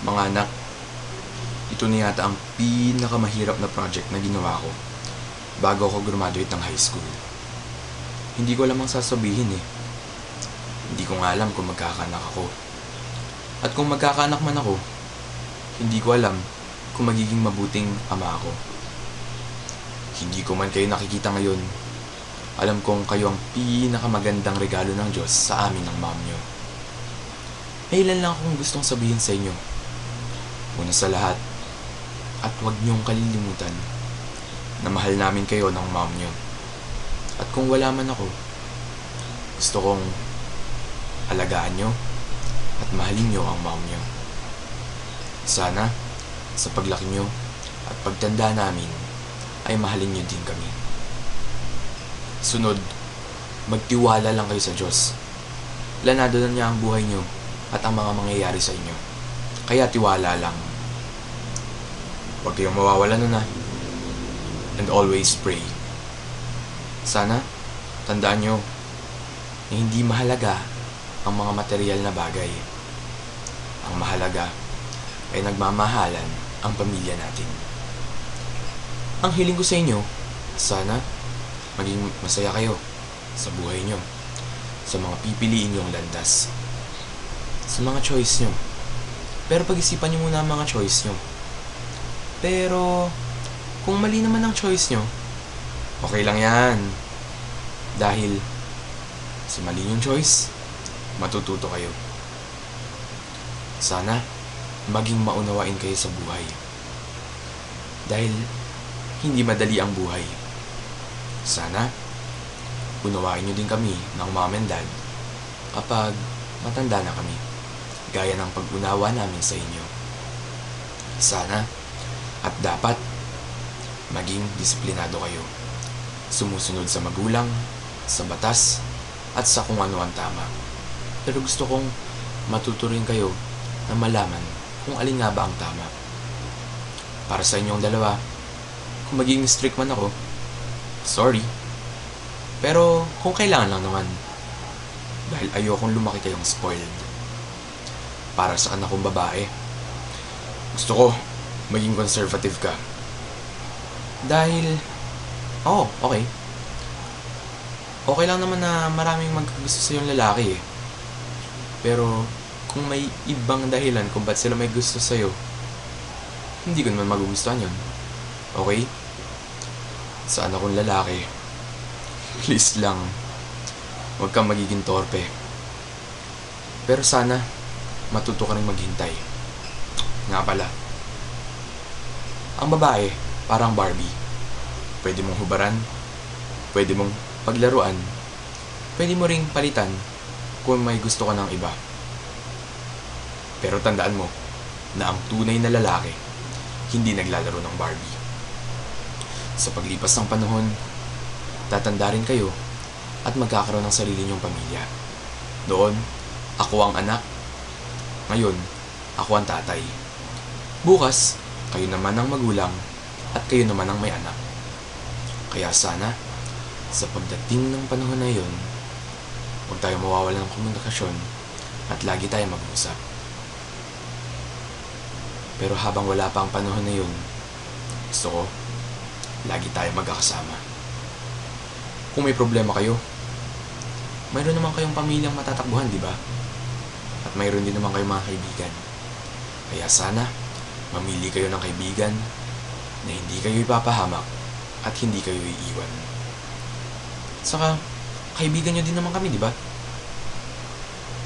Mga anak, ito na yata ang pinakamahirap na project na ginawa ko bago ako graduate ng high school. Hindi ko alam ang sasabihin eh. Hindi ko nga alam kung magkakaanak ako. At kung magkakaanak man ako, hindi ko alam kung magiging mabuting ama ako. Hindi ko man kayo nakikita ngayon, alam kong kayo ang pinakamagandang regalo ng Diyos sa amin ng mom nyo. May ilan lang akong gustong sabihin sa inyo. Una sa lahat, at huwag niyong kalilimutan na mahal namin kayo ng mom nyo. At kung wala man ako, gusto kong alagaan nyo at mahalin nyo ang mom nyo. Sana, sa paglaki nyo at pagtanda namin, ay mahalin nyo din kami. Sunod, magtiwala lang kayo sa Diyos. Planado na niya ang buhay nyo at ang mga mangyayari sa inyo. Kaya tiwala lang. Huwag kayong mawawala nun ha. And always pray. Sana, tandaan nyo na hindi mahalaga ang mga material na bagay. Ang mahalaga ay nagmamahalan ang pamilya natin. Ang hiling ko sa inyo, sana maging masaya kayo sa buhay nyo, sa mga pipiliin nyong landas, sa mga choice nyo. Pero pag-isipan nyo muna ang mga choice nyo. Pero kung mali naman ang choice nyo, okay lang yan. Dahil sa mali yung choice, matututo kayo. Sana maging maunawain kayo sa buhay. Dahil hindi madali ang buhay. Sana unawain nyo din kami ng mom and dad kapag matanda na kami, gaya ng pag-unawa namin sa inyo. Sana at dapat maging disiplinado kayo, sumusunod sa magulang, sa batas, at sa kung ano ang tama. Pero gusto kong matuto rin kayo na malaman kung alin nga ba ang tama. Para sa inyong dalawa, kung magiging strict man ako, sorry. Pero kung kailangan lang naman, dahil ayokong lumaki kayong spoiled. Para sa anak kong babae, gusto ko maging conservative ka. Dahil, okay. Okay lang naman na maraming magkagusto sa yung lalaki eh. Pero kung may ibang dahilan kung ba't sila may gusto sa'yo, hindi ko naman magugustuhan yun. Okay? Sa anak kong lalaki, please lang, huwag kang magiging torpe. Pero sana, matuto ka rin maghintay. Nga pala, ang babae, parang Barbie. Pwede mong hubaran, pwede mong paglaruan, pwede mo ring palitan kung may gusto ka ng iba. Pero tandaan mo na ang tunay na lalaki hindi naglalaro ng Barbie. Sa paglipas ng panahon, tatanda rin kayo at magkakaroon ng sarili niyong pamilya. Doon, ako ang anak. Ngayon, ako ang tatay. Bukas, kayo naman ang magulang at kayo naman ang may anak. Kaya sana, sa pagdating ng panahon na yun, huwag tayo mawawala ng komunikasyon at lagi tayo mag-usap. Pero habang wala pa ang panahon na yun, gusto ko, lagi tayo magkakasama. Kung may problema kayo, mayroon naman kayong pamilyang matatakbuhan, di ba? At mayroon din naman kayong mga kaibigan. Kaya sana, mamili kayo ng kaibigan na hindi kayo ipapahamak at hindi kayo iiwan. Saka, kaibigan nyo din naman kami, di ba?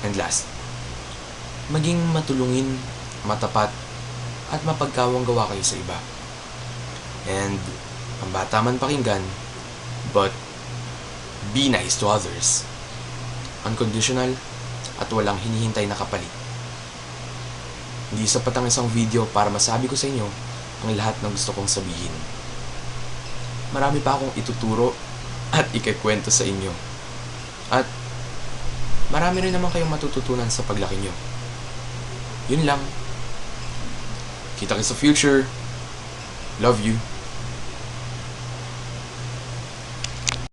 And last, maging matulungin, matapat, at mapagkawang gawa kayo sa iba. And, ang bata man pakinggan, but be nice to others. Unconditional at walang hinihintay na kapalit. Hindi sapat ang isang video para masabi ko sa inyo ang lahat ng gusto kong sabihin. Marami pa akong ituturo at ikikwento sa inyo. At marami rin naman kayong matututunan sa paglaki nyo. Yun lang. Kita kayo sa future. Love you.